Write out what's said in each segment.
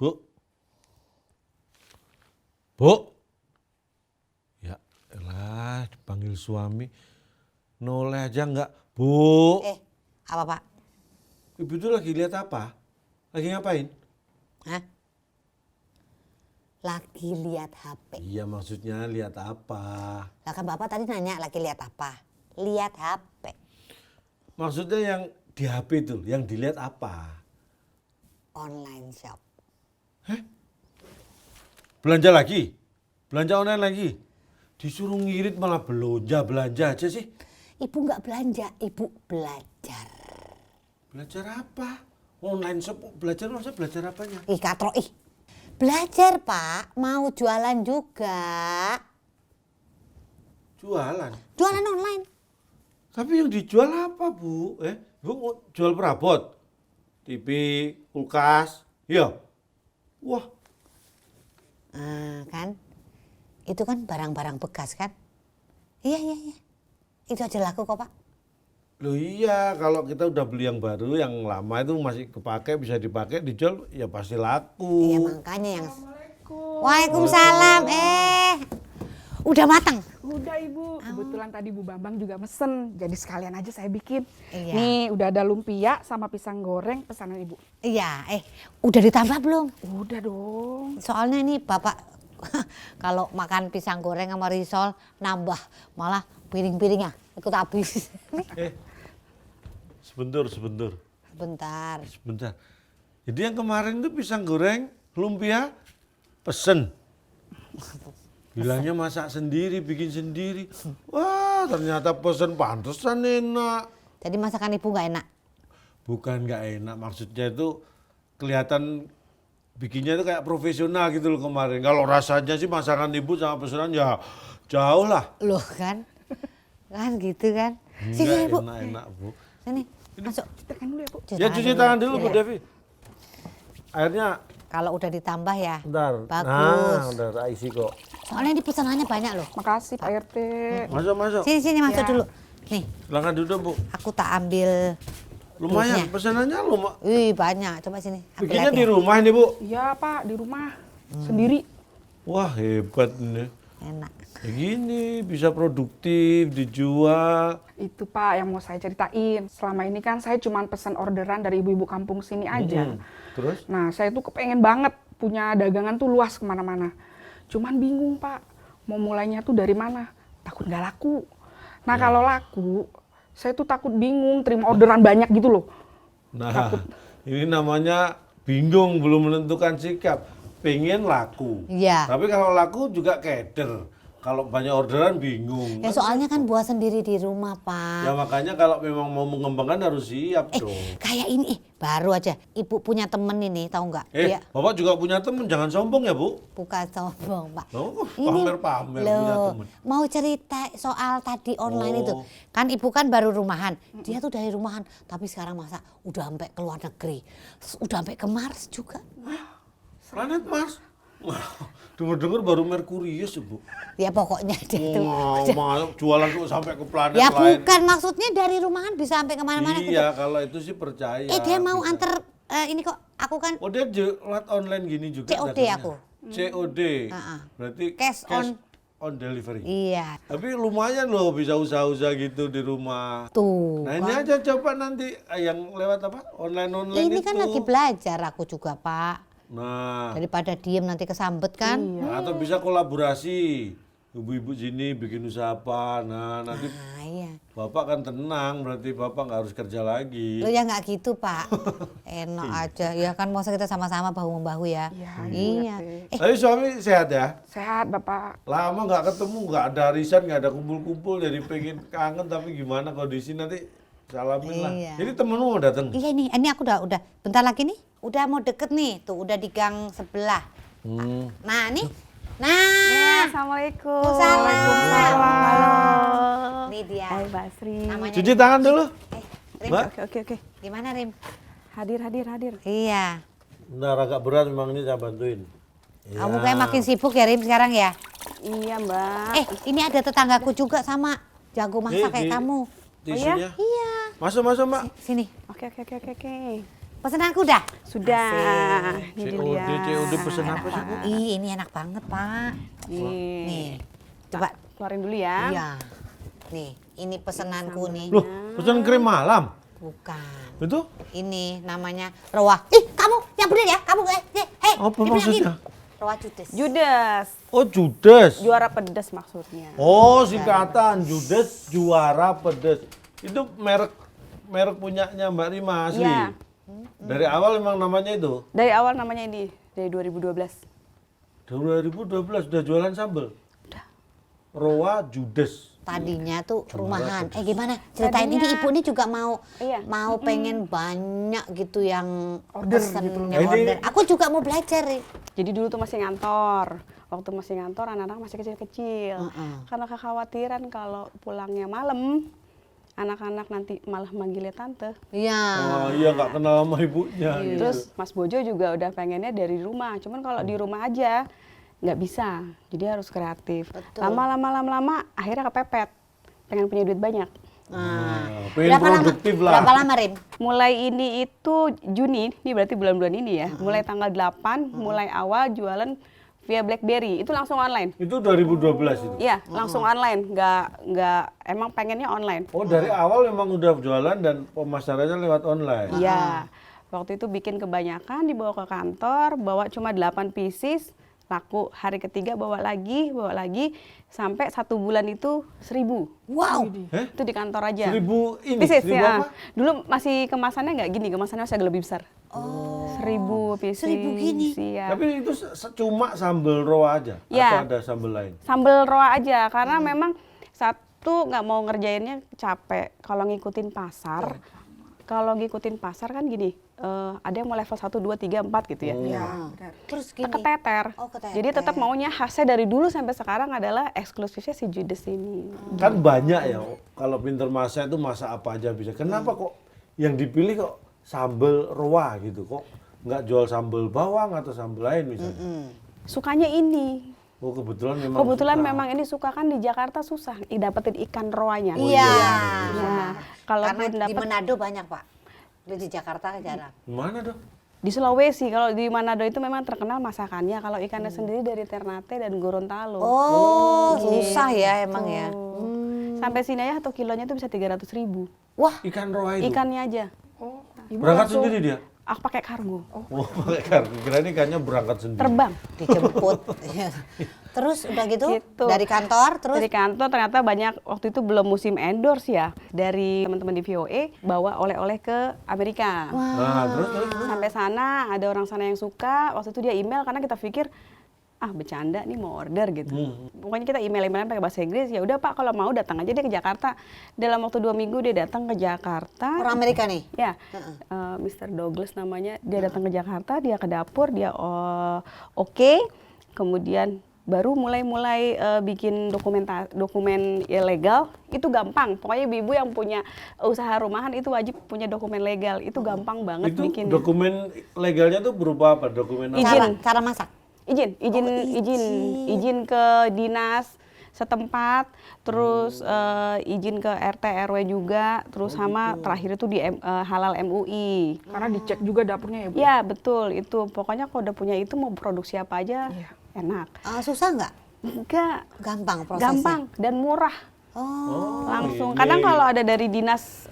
Bu. Bu. Ya elah dipanggil suami. Noleh aja enggak. Bu. Apa Pak? Ibu itu lagi lihat apa? Lagi ngapain? Hah? Lagi lihat HP. Iya maksudnya lihat apa? Lah kan Bapak tadi nanya lagi lihat apa? Lihat HP. Maksudnya yang di HP itu, yang dilihat apa? Online shop. Belanja lagi? Belanja online lagi? Disuruh ngirit malah belanja aja sih. Ibu nggak belanja, Ibu belajar. Belajar apa? Online shop belajar, maksudnya belajar apanya? Ih katro ih. Belajar Pak, mau jualan juga. Jualan? Jualan online. Tapi yang dijual apa Bu? Bu mau jual perabot? TV, kulkas, iya? Wah, Kan? Itu kan barang-barang bekas kan? Iya. Itu aja laku kok Pak. loh iya kalau kita udah beli yang baru, yang lama itu masih kepake, bisa dipakai, dijual, ya pasti laku. Iya makanya yang... Waalaikumsalam. Udah matang? Udah Ibu, kebetulan tadi Bu Bambang juga mesen, jadi sekalian aja saya bikin. Iya. Nih udah ada lumpia sama pisang goreng pesanan Ibu. Iya, udah ditambah belum? Udah dong. Soalnya ini Bapak kalau makan pisang goreng sama risol nambah, malah piring-piringnya ikut habis. Sebentar. Bentar. Jadi yang kemarin itu pisang goreng, lumpia, pesen. Bilangnya masak sendiri, bikin sendiri. Wah, ternyata pesen pantesan enak. Jadi masakan Ibu nggak enak? Bukan nggak enak, maksudnya itu kelihatan bikinnya itu kayak profesional gitu loh kemarin. Kalau rasanya sih masakan ibu sama pesanan ya jauh lah. Loh kan? Kan gitu kan? Enggak Sini Ibu. enak Bu. Sini, masuk. Tekan dulu ya Bu. Ya cuci tangan dulu Bu Iya. Devi. Airnya Kalau udah ditambah ya, bentar. bagus. Nah, udah isi kok. Soalnya ini pesanannya banyak loh. Makasih Pak RT. Masuk. Sini masuk Ya. dulu. Nih, Silakan duduk Bu. aku tak ambil. Lumayan Terusnya. pesanannya lumayan. Wih banyak, coba sini. Ambil Bikinnya lagi di ya. rumah ini Bu. Iya Pak, di rumah sendiri. Wah hebat ini. Enak. Ya gini bisa produktif, dijual. Itu Pak yang mau saya ceritain. Selama ini kan saya cuma pesan orderan dari ibu-ibu kampung sini aja. Terus? Nah saya tuh kepengen banget punya dagangan tuh luas kemana-mana. Cuman bingung Pak, mau mulainya tuh dari mana? Takut nggak laku. Nah kalau laku, saya tuh takut bingung terima orderan banyak gitu loh. Nah, ini namanya bingung, belum menentukan sikap. Pengen laku. Iya. Tapi kalau laku juga keder. Kalau banyak orderan bingung. Ya soalnya kan buat sendiri di rumah Pak. Ya makanya kalau memang mau mengembangkan harus siap dong. Kayak ini, baru aja. Ibu punya temen ini, tahu nggak? Dia Bapak juga punya teman, jangan sombong ya Bu. bukan sombong Pak. Oh, Ini, pamer-pamer punya loh, teman. mau cerita soal tadi online itu. Oh. Kan ibu kan baru rumahan. Dia tuh dari rumahan, tapi sekarang masa udah sampai ke luar negeri. Udah sampai ke Mars juga. Planet Mars. Wah, dengar-dengar baru Merkurius ya, Bu. Ya pokoknya dia tuh. Wah, jualan kok sampai ke planet Ya lain. bukan, maksudnya dari rumahan bisa sampai kemana-mana. Iya, kalau itu sih percaya. Dia mau bisa. anter ini kok, aku kan Oh, dia lewat online gini juga. COD dagangnya? aku. COD. Heeh. Berarti Cash on delivery. iya. Tapi lumayan loh bisa usaha-usaha gitu di rumah. Tuh. Nah, ini aja coba nanti yang lewat apa? Online Ini itu. kan lagi belajar aku juga Pak. Nah, Daripada diem nanti kesambet kan. atau bisa kolaborasi. Ibu-ibu sini bikin usaha apa. Nah, nanti Nah iya. Bapak kan tenang, berarti Bapak nggak harus kerja lagi. Lo ya nggak gitu Pak. Enak aja. Ya kan masa kita sama-sama bahu-membahu ya. Iya, Iya. Tapi suami sehat ya? Sehat Bapak. Lama nggak ketemu, nggak ada arisan, nggak ada kumpul-kumpul, jadi pengen kangen. Tapi gimana kondisi nanti salamin lah. Iya. Jadi temenmu mau datang? Iya ini aku udah bentar lagi nih. Udah mau deket nih. Tuh udah di gang sebelah. Nah nih. Nah. Assalamualaikum. Waalaikumsalam. Halo. Ini dia. Hai Mbak Sri. Namanya Cuci tangan dulu. Rim, Mbak. Oke. gimana Rim? Hadir. Iya. Bentar, agak berat memang ini saya bantuin. Kamu kayak makin sibuk ya Rim sekarang ya? Iya Mbak. Ini ada tetanggaku juga sama. Jago masak kayak kamu. Tisunya. Iya. Masuk Mbak. Sini. Oke. Pesenanku udah? Sudah. Ini COD, dilihat. COD pesen apa sih, Bu? Ih, ini enak banget, Pak. Nih. Nih, coba. Keluarin dulu ya. Iya. Nih, ini pesenanku nih. Loh, pesen krim malam? Bukan. Itu? Ini namanya Roa. Ih, kamu yang bener ya? Kamu hei. Apa dibilangin. maksudnya? Roa Judes. Judes. Oh, Judes. Juara pedas maksudnya. Oh, singkatan Judes juara pedes. Itu merek punyanya Mbak Rima asli. Iya. Dari awal emang namanya itu. Dari awal namanya ini, dari 2012. 2012 udah jualan sambel. Udah. Roa Judes. Tadinya tuh rumahan. Gimana? Ceritain ini Tadinya- ibu ini juga mau Iya. mau pengen banyak gitu yang Order pesen, gitu. yang Nah, ini- order. Aku juga mau belajar. Jadi dulu tuh masih ngantor. Waktu masih ngantor anak-anak masih kecil-kecil. Karena kekhawatiran kalau pulangnya malam, anak-anak nanti malah manggilnya tante. Iya. Oh iya nggak kenal sama ibunya. Gitu. Terus Mas Bojo juga udah pengennya dari rumah. Cuman kalau di rumah aja nggak bisa. Jadi harus kreatif. Betul. Lama-lama akhirnya kepepet. Pengen punya duit banyak. Nah, pengen produktif lah. Berapa lama, Rim? Mulai ini itu Juni, ini berarti bulan-bulan ini ya. Mulai tanggal 8, mulai awal jualan via BlackBerry. Itu langsung online. Itu 2012 itu. Iya, langsung online. Nggak emang pengennya online. Oh dari awal memang udah jualan dan pemasarannya lewat online. Iya. Waktu itu bikin kebanyakan, dibawa ke kantor, bawa cuma 8 pieces, laku. Hari ketiga bawa lagi, sampai 1 bulan itu 1000. Wow. Itu di kantor aja. 1000 ini, Pieces 1000 ya. apa? Dulu masih kemasannya nggak gini, kemasannya masih agak lebih besar. Oh. 1000 pieces. 1000 gini? Iya. Tapi itu cuma sambal roa aja? Ya. Atau ada sambal lain? Sambal roa aja, karena memang satu nggak mau ngerjainnya capek. Kalau ngikutin pasar, kan gini, ada yang mau level 1, 2, 3, 4 gitu ya. Iya. Terus gini. Keteter. Oh, keteter. Jadi tetap maunya khasnya dari dulu sampai sekarang adalah eksklusifnya si Judes ini. Kan banyak ya, kalau pinter masak itu masak apa aja bisa. Kenapa kok yang dipilih kok sambal roa gitu? Kok nggak jual sambal bawang atau sambal lain misalnya? Sukanya ini. Oh kebetulan memang Kebetulan suka. memang ini suka kan di Jakarta susah dapetin ikan roanya. Iya. Nah, kalaupun Karena di dapat Manado banyak, Pak. Di Jakarta jarang. Mana dong? di Sulawesi, kalau di Manado itu memang terkenal masakannya. Kalau ikannya sendiri dari Ternate dan Gorontalo. Oh, susah ya emang ya. Sampai sini aja 1 kilonya itu bisa 300.000. Wah, Ikan roa itu? Ikannya aja. Berangkat sendiri dia? Aku pakai kargo. Oh, pakai kargo. Kirain ikannya berangkat sendiri. Terbang. dijemput. Terus udah gitu, Gitu. dari kantor terus Dari kantor ternyata banyak, waktu itu belum musim endorse ya, dari teman-teman di VOA bawa oleh-oleh ke Amerika. Nah, terus. Sampai sana ada orang sana yang suka. Waktu itu dia email karena kita pikir bercanda nih mau order gitu. Pokoknya kita email-emailan pakai bahasa Inggris. Ya udah Pak, kalau mau datang aja dia ke Jakarta. Dalam waktu 2 minggu dia datang ke Jakarta. orang Amerika nih. Ya, Mr. Douglas namanya. Dia datang ke Jakarta, dia ke dapur, dia oke. Kemudian baru mulai bikin dokumen legal. Itu gampang. Pokoknya ibu-ibu yang punya usaha rumahan itu wajib punya dokumen legal. Itu gampang banget Itu bikinnya. dokumen legalnya tuh berupa apa? Dokumen apa? Izin. Cara masak. Izin ke dinas setempat, terus izin ke RT RW juga, terus sama terakhir itu di halal MUI. Karena dicek juga dapurnya ya, Bu? Ya betul itu. Pokoknya kalau udah punya itu mau produksi apa aja enak. Susah nggak? Enggak, Gampang prosesnya. gampang dan murah. Oh, Langsung. ini. Kadang kalau ada dari dinas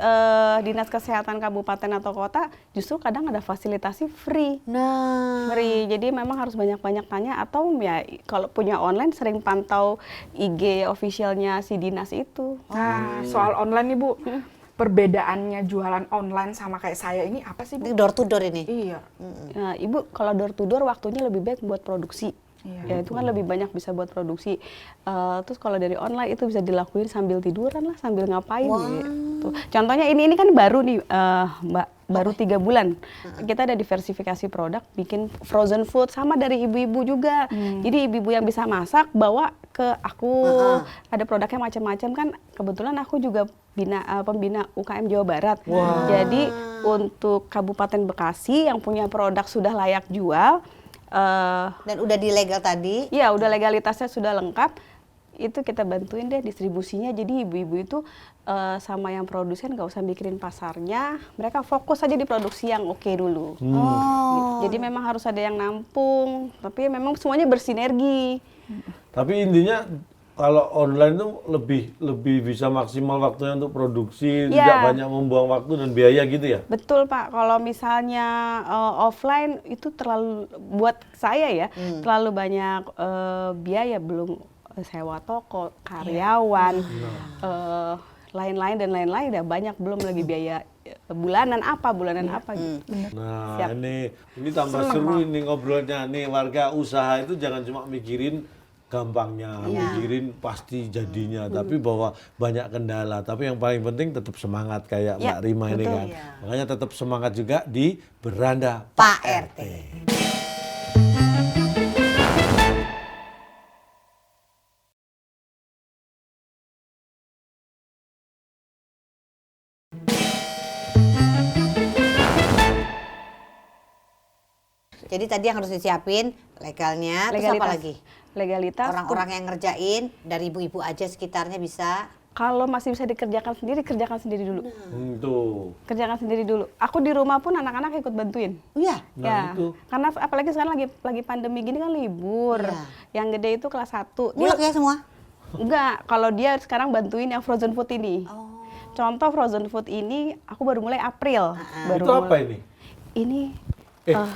kesehatan kabupaten atau kota, justru kadang ada fasilitasi free. nah. Free. Jadi memang harus banyak-banyak tanya, atau ya kalau punya online sering pantau IG officialnya si dinas itu. Nah, soal online nih, Bu. Perbedaannya jualan online sama kayak saya ini apa sih, Ini Bu? door to door ini. Iya. Nah, Ibu kalau door to door waktunya lebih baik buat produksi. Iya. Ya itu kan lebih banyak bisa buat produksi. Terus kalau dari online itu bisa dilakuin sambil tiduran lah, sambil ngapain gitu. Contohnya ini kan baru nih Mbak, baru 3 bulan. Kita ada diversifikasi produk, bikin frozen food sama dari ibu-ibu juga. Jadi ibu-ibu yang bisa masak bawa ke aku. Ada produknya macam-macam kan. Kebetulan aku juga pembina UKM Jawa Barat. Jadi untuk Kabupaten Bekasi yang punya produk sudah layak jual, Dan udah di legal tadi. ya udah legalitasnya sudah lengkap. itu kita bantuin deh distribusinya. Jadi ibu-ibu itu sama yang produsen nggak usah mikirin pasarnya, mereka fokus aja di produksi yang oke dulu. Oh. Jadi memang harus ada yang nampung, tapi memang semuanya bersinergi. Tapi intinya kalau online itu lebih bisa maksimal waktunya untuk produksi, Ya. tidak banyak membuang waktu dan biaya gitu ya. Betul Pak, kalau misalnya offline itu terlalu, buat saya ya, terlalu banyak biaya, belum sewa toko, karyawan, lain-lain dan lain-lain, udah banyak, belum lagi biaya bulanan apa gitu. Nah, Siap. ini tambah seru ini ngobrolnya nih. Warga usaha itu jangan cuma mikirin gampangnya, mikirin pasti jadinya, tapi bahwa banyak kendala. Tapi yang paling penting tetap semangat kayak Mbak Rima ini betul. kan. Makanya tetap semangat juga di beranda Pak RT. Jadi tadi yang harus disiapin legalnya, terus apa lagi? Legalitas. Orang-orang yang ngerjain dari ibu-ibu aja sekitarnya bisa. Kalau masih bisa dikerjakan sendiri, kerjakan sendiri dulu. Tuh. Kerjakan sendiri dulu. Aku di rumah pun anak-anak ikut bantuin. Oh iya. Nah, Ya, itu. karena apalagi sekarang lagi pandemi gini kan libur. Iya. Yang gede itu kelas 1. Bulak ya semua? Enggak, kalau dia sekarang bantuin yang frozen food ini. Oh. Contoh frozen food ini aku baru mulai April. Baru Itu apa mulai. ini? Ini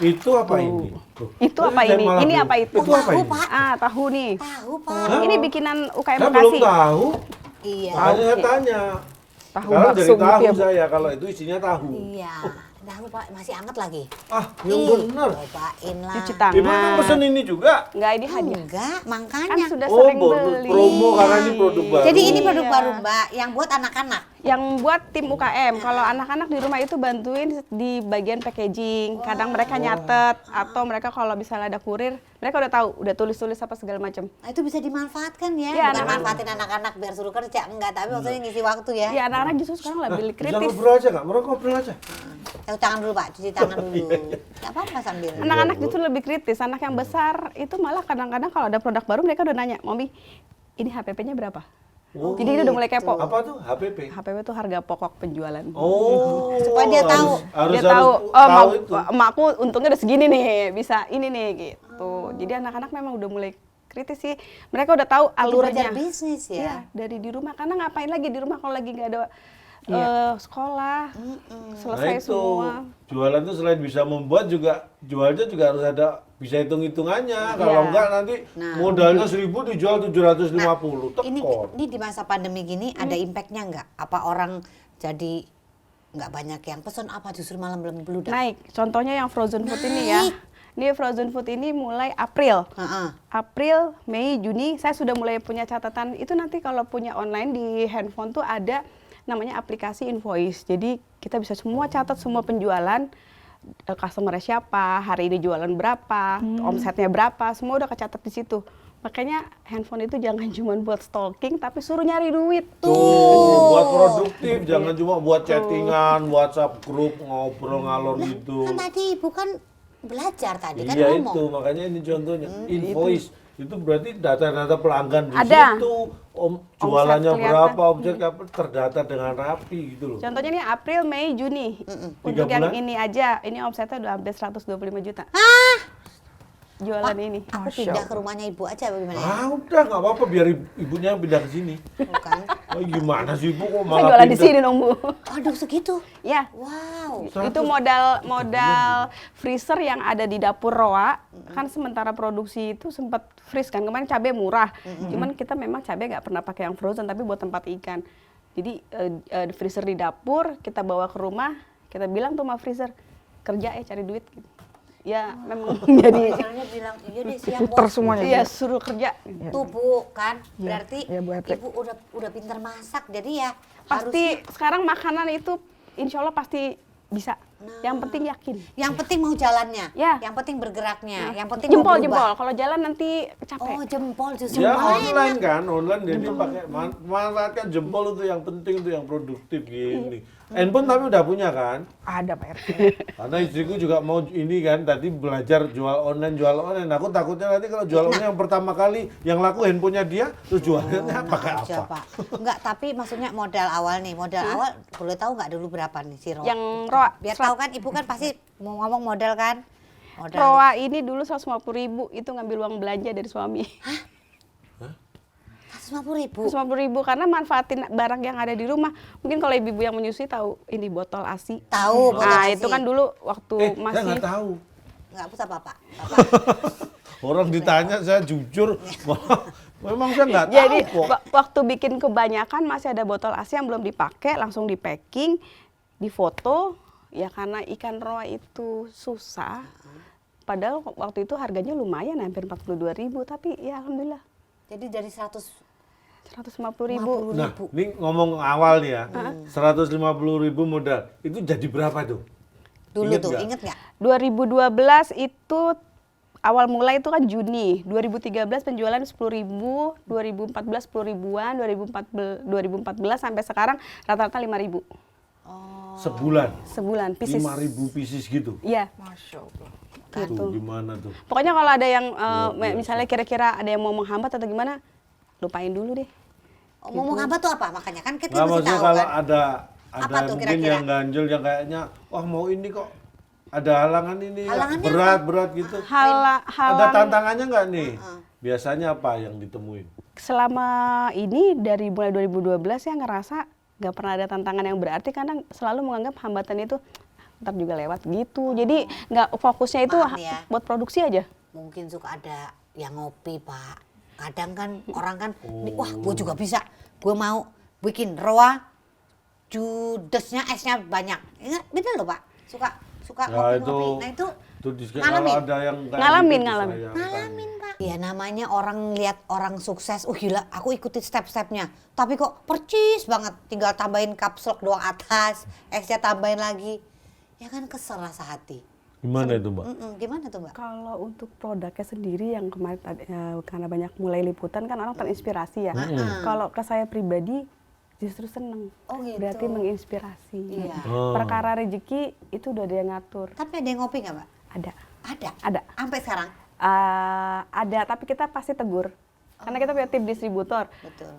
Itu apa ini? Tuh. itu apa Saya ini? malah Ini belum- apa itu? Itu apa Tahu, ini? Pak. Ah, tahu nih. Tahu, Pak. Ini bikinan UKM Saya belum Bekasi. tahu. Iya. Makanya saya Oke. tanya. Tahu Sekarang bakso jadi gitu tahu ya, Bu? saya kalau itu isinya tahu. Iya. Tahu, Pak, masih anget lagi. Ah, yang Ih, benar. Cobain lah. Cuci Ibu emang tangan. pesen ini juga? Enggak, ini hadiah. Enggak, Kan makanya. sudah Oh, sering bonus beli. promo karena ini produk baru. Jadi ini produk Iya. baru, Mbak, yang buat anak-anak. Yang buat tim UKM. Kalau anak-anak di rumah itu bantuin di bagian packaging. Kadang mereka nyatet atau mereka kalau misalnya ada kurir, mereka udah tahu, udah tulis-tulis apa segala macam. Nah, itu bisa dimanfaatkan ya. Iya, Bukan anak-anak. manfaatin anak-anak biar suruh kerja, enggak, tapi maksudnya ngisi waktu ya. Ya anak-anak justru sekarang lebih Bisa kritis. ngobrol aja nggak? Mereka ngobrol aja. Cuci tangan dulu, Pak. Cuci tangan dulu. Enggak apa-apa sambil. Anak-anak justru lebih kritis. Anak yang besar itu malah kadang-kadang kalau ada produk baru mereka udah nanya, "Mami, ini HPP-nya berapa?" Oh, Jadi dia udah mulai kepo. apa tuh? HPP? HPP itu harga pokok penjualan. Oh. Supaya dia tahu. Harus Dia tahu, oh tahu itu. emakku untungnya udah segini nih, bisa ini nih gitu. Jadi anak-anak memang udah mulai kritis sih. Mereka udah tahu alurnya. Belajar bisnis ya. Iya, dari di rumah. Karena ngapain lagi di rumah kalau lagi nggak ada sekolah, selesai Nah itu, semua. jualan tuh selain bisa membuat juga, jualnya juga harus ada bisa hitung-hitungannya. Kalau Iya. enggak nanti Nah. modalnya 1.000 dijual 750. Tekor. Ini di masa pandemi gini ada impactnya nggak? Apa orang jadi nggak banyak yang pesen, apa justru malah belum beludak? Naik. Contohnya yang frozen food ini ya. Ini frozen food ini mulai April. Heeh. April, Mei, Juni, saya sudah mulai punya catatan. Itu nanti kalau punya online di handphone tuh ada namanya aplikasi invoice. Jadi kita bisa semua catat semua penjualan, customer siapa, hari ini jualan berapa, omsetnya berapa, semua udah kecatat di situ. Makanya handphone itu jangan cuma buat stalking, tapi suruh nyari duit. Tuh, buat produktif, jangan cuma buat chattingan, WhatsApp grup, ngobrol ngalor gitu. Kan tadi ibu kan belajar tadi kan Iya ngomong. itu, makanya ini contohnya. Invoice. Itu berarti data-data pelanggan di Ada. situ. Jualannya kelihatan. berapa, objek apa, terdata dengan rapi gitu loh. Contohnya nih April, Mei, Juni. Untuk 3 yang bulan? ini aja, ini omsetnya udah hampir 125 juta. Jualan ini. Aku pindah ke rumahnya ibu aja bagaimana ya? Ah udah nggak apa-apa biar ibunya yang pindah ke sini. Bukan. Oh, gimana sih ibu kok Saya malah jualan di pindah? sini dong, Bu. Aduh segitu. Ya. Wow. Itu modal freezer yang ada di dapur Roa. Kan sementara produksi itu sempat freeze kan. Kemarin cabai murah. Cuman kita memang cabai nggak pernah pakai yang frozen tapi buat tempat ikan. Jadi freezer di dapur kita bawa ke rumah, kita bilang tuh sama freezer, kerja ya cari duit gitu. Ya memang jadi Misalnya bilang, iya deh siap Puter bos. semuanya. iya suruh kerja. Tuh Bu, kan berarti Iya, Bu RT. ibu udah pintar masak, jadi ya Pasti sekarang makanan itu insya Allah pasti bisa. Yang penting yakin. Yang penting mau jalannya, Ya. yang penting bergeraknya, yang penting mau Jempol, berubah. jempol. Kalau jalan nanti capek. Oh, jempol justru. Ya Jempol online enak. kan, online jadi pakai manfaatkan jempol itu yang penting, itu yang produktif gini. Handphone tapi udah punya kan? Ada Pak RT. Karena istriku juga mau ini kan, tadi belajar jual online. Aku takutnya nanti kalau jual online yang pertama kali yang laku handphonenya dia, terus jualannya pakai Nah, aja, apa? Pak. Enggak, tapi maksudnya modal awal nih. Modal awal boleh tahu nggak dulu berapa nih si Roa? Yang Roa, Biar tahu kan, Ibu kan pasti mau ngomong modal kan? Modal. Roa ini dulu 150.000 itu ngambil uang belanja dari suami. 150.000. 150.000 karena manfaatin barang yang ada di rumah. Mungkin kalau ibu-ibu yang menyusui tahu ini botol ASI. Tahu botol Nah, ASI. itu kan dulu waktu Saya masih nggak tahu. Nggak usah Bapak. Orang ditanya saya jujur, memang saya nggak tahu Jadi kok. waktu bikin kebanyakan masih ada botol ASI yang belum dipakai, langsung di packing, difoto. Ya karena ikan roa itu susah. Padahal waktu itu harganya lumayan, hampir 42.000, tapi ya alhamdulillah Jadi dari 150.000. Nah, ini ngomong awal nih ya, 150.000 modal, itu jadi berapa tuh? dulu Ingat tuh, nggak? inget nggak? 2012 itu awal mulai itu kan Juni. 2013 penjualan 10.000, 2014 10 ribuan, 2014 sampai sekarang rata-rata 5.000 Sebulan, sebulan pieces. 5.000 pieces gitu. Iya. Masya Allah. Gitu. Tuh, gimana tuh? Pokoknya kalau ada yang biasa. misalnya kira-kira ada yang mau menghambat atau gimana, lupain dulu deh. Oh, ngomong apa tuh apa? Makanya kan kita Nggak, mesti maksudnya tahu kalau kan. ada Apa tuh mungkin kira-kira? yang ganjel yang kayaknya, wah mau ini kok ada halangan ini, ya, Halangannya berat gitu. Ada Halang tantangannya nggak nih? Biasanya apa yang ditemuin? selama ini dari mulai 2012 ya ngerasa nggak pernah ada tantangan yang berarti karena selalu menganggap hambatan itu ntar juga lewat gitu. Jadi nggak fokusnya itu Paham ya. buat produksi aja. Mungkin suka ada yang ngopi, Pak. Kadang kan orang kan, wah gue juga bisa. Gue mau bikin roa, judesnya, esnya banyak. Ingat, bener loh Pak. Suka Ya ngopi-ngopi. Nah itu kalau ngalamin. ada yang kayak Ngalamin, gitu, ngalamin. disayangkan. Ngalamin Pak. Ya namanya orang lihat orang sukses, gila aku ikutin step-stepnya. Tapi kok percis banget, tinggal tambahin kapslok doang atas, esnya tambahin lagi. Ya kan kesel rasa hati. Gimana itu Mbak? Gimana tuh Mbak? Kalau untuk produknya sendiri yang kemarin karena banyak mulai liputan kan orang terinspirasi ya. Kalau ke saya pribadi justru seneng. Oh gitu. Berarti menginspirasi. Iya. Oh. Perkara rezeki itu udah ada yang ngatur. Tapi ada yang ngopi nggak Mbak? Ada. Ada. Ada. Sampai sekarang? Ada, tapi kita pasti tegur. Karena kita punya tim distributor. Betul.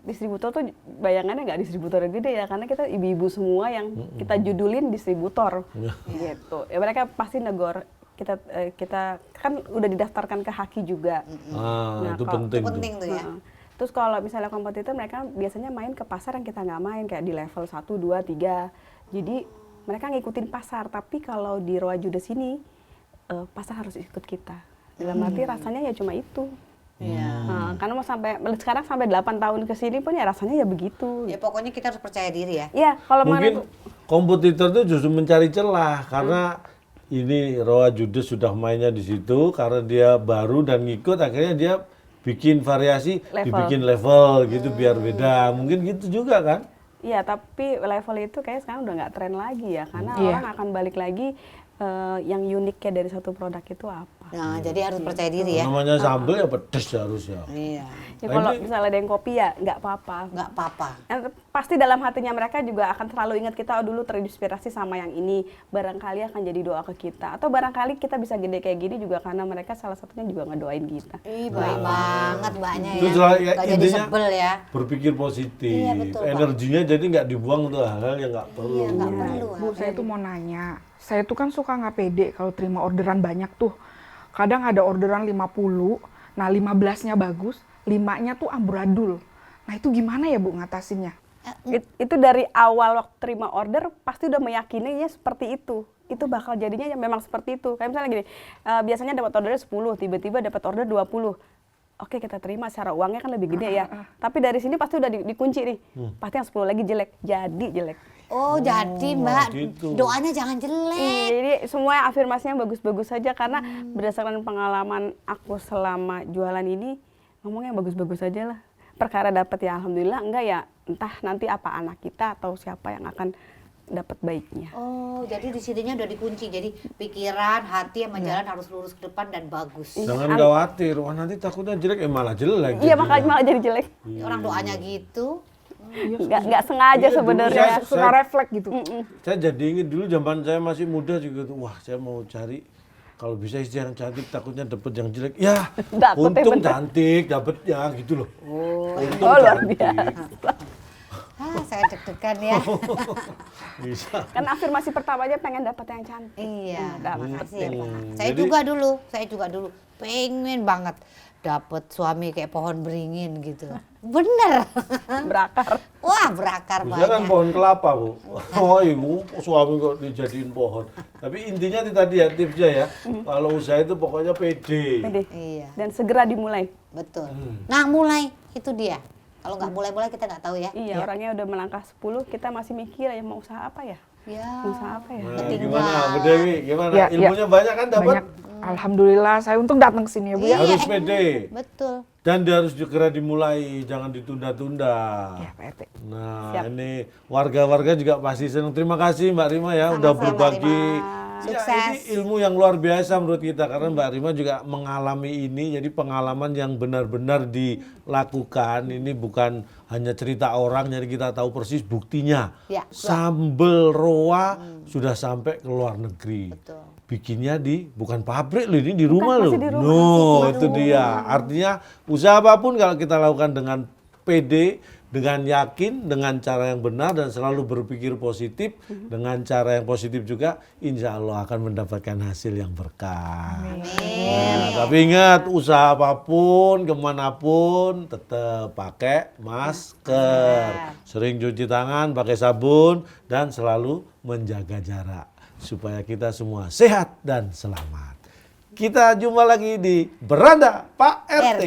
Distributor tuh bayangannya nggak distributor yang gede ya, karena kita ibu-ibu semua yang kita judulin distributor. Gitu. Ya mereka pasti negor. Kita kan udah didaftarkan ke Haki juga. Nah, Itu kalau- penting Itu tuh. penting tuh ya. Heeh. Terus kalau misalnya kompetitor mereka biasanya main ke pasar yang kita nggak main, kayak di level 1, 2, 3. Jadi mereka ngikutin pasar, tapi kalau di Roa Judes ini pasar harus ikut kita. Dalam arti rasanya ya cuma itu. Iya. Karena mau sekarang sampai 8 tahun ke sini pun ya rasanya ya begitu. Ya pokoknya kita harus percaya diri ya. Ya, kalau Mungkin kompetitor itu justru mencari celah karena ini Roa Judes sudah mainnya di situ karena dia baru dan ngikut, akhirnya dia bikin variasi, Level. dibikin level gitu biar beda. Mungkin gitu juga kan? iya, tapi level itu kayak sekarang udah nggak tren lagi ya, karena Iya. orang akan balik lagi yang uniknya dari satu produk itu apa. Nah, jadi harus percaya diri ya. Namanya sambel ya pedes harusnya. Iya. Ya kalau misalnya ada yang kopi ya nggak apa-apa. Nggak apa-apa. Pasti dalam hatinya mereka juga akan selalu ingat kita, oh dulu terinspirasi sama yang ini, barangkali akan jadi doa ke kita, atau barangkali kita bisa gede kayak gini juga karena mereka salah satunya juga ngedoain kita. Ih, baik banget Mbaknya ya. Itu selalu ya, Nggak jadi intinya sebel ya. berpikir positif. Iya, betul, Pak. Energinya jadi nggak dibuang tuh hal-hal yang nggak perlu. Iya, nggak perlu. Bu, saya tuh mau nanya. Saya tuh kan suka nggak pede kalau terima orderan banyak tuh. Kadang ada orderan 50, nah 15-nya bagus, 5-nya tuh amburadul. Nah itu gimana ya Bu ngatasinnya? Itu dari awal waktu terima order pasti udah meyakininya seperti itu. Itu bakal jadinya yang memang seperti itu. Kayak misalnya gini, biasanya dapat ordernya 10, tiba-tiba dapat order 20. Oke, kita terima secara uangnya kan lebih gede ya. Tapi dari sini pasti udah dikunci nih. Pasti yang 10 lagi jelek, jadi jelek. Oh, jadi Mbak, gitu. doanya jangan jelek. Jadi semua afirmasinya bagus-bagus saja karena berdasarkan pengalaman aku selama jualan ini ngomongnya bagus-bagus aja lah. Perkara dapat ya alhamdulillah, enggak ya entah nanti apa anak kita atau siapa yang akan dapat baiknya. Oh, jadi di sininya udah dikunci. Jadi pikiran, hati sama jalan harus lurus ke depan dan bagus. Jangan khawatir, wah nanti takutnya jelek, malah jelek. Iya, jadinya. makanya malah jadi jelek. Orang doanya gitu. Nggak sengaja Iya, dulu sebenarnya. saya- Suka refleks gitu. Saya jadi ingat dulu zaman saya masih muda juga tuh, wah saya mau cari kalau bisa istri yang cantik takutnya dapet yang jelek. Ya, Dapetnya untung bener. cantik, dapetnya gitu loh. Untung Oh, luar cantik. Saya deg-degan ya. Bisa. Kan afirmasi pertamanya pengen dapat yang cantik. Iya, makasih ya Pak. Hmm, Saya jadi- juga dulu pengen banget dapet suami kayak pohon beringin gitu. Bener. Berakar. Wah, berakar Bisa kan banyak. pohon kelapa, Bu. Oh, ibu suami kok dijadiin pohon. Tapi intinya itu tadi ya tipsnya ya. Kalau usaha itu pokoknya pede. Pede. Iya, Dan segera dimulai. betul. Nah, mulai itu dia. Kalau nggak mulai-mulai kita nggak tahu ya. Iya, orangnya udah melangkah 10, kita masih mikir ya mau usaha apa ya? Ya. Usaha apa ya? Nah, Ketinggalan. gimana Bu Dewi? Gimana? Ya, Ilmunya banyak kan dapat? Banyak. Alhamdulillah, saya untung datang ke sini ya Bu ya. Harus pede. Betul. Dan dia harus segera dimulai, jangan ditunda-tunda. Ya Pak RT. Nah, ini warga-warga juga pasti senang. Terima kasih Mbak Rima ya udah Sama-sama, berbagi. Rima. Ya, Sukses. ini ilmu yang luar biasa menurut kita karena Mbak Rima juga mengalami ini. Jadi pengalaman yang benar-benar dilakukan. Ini bukan hanya cerita orang, jadi kita tahu persis buktinya. Ya, Sambel roa sudah sampai ke luar negeri. Betul. Bikinnya di bukan pabrik loh, ini di rumah loh. masih di rumah, No, itu dia. Artinya usaha apapun kalau kita lakukan dengan pede, dengan yakin, dengan cara yang benar dan selalu berpikir positif, dengan cara yang positif juga, insya Allah akan mendapatkan hasil yang berkah. Nah, tapi ingat, usaha apapun, kemanapun, tetap pakai masker, sering cuci tangan, pakai sabun, dan selalu menjaga jarak supaya kita semua sehat dan selamat. Kita jumpa lagi di Beranda Pak RT.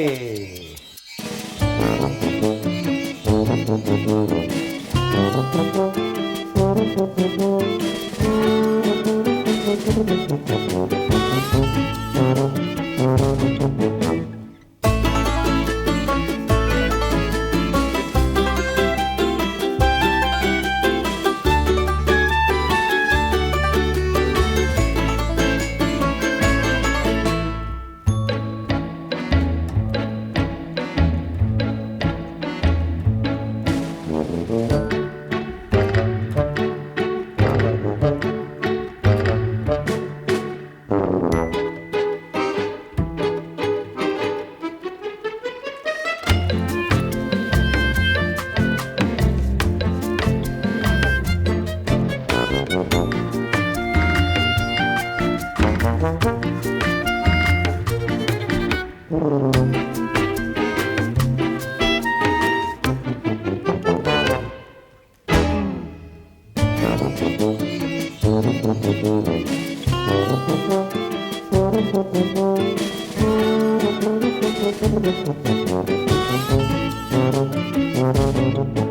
Thank you.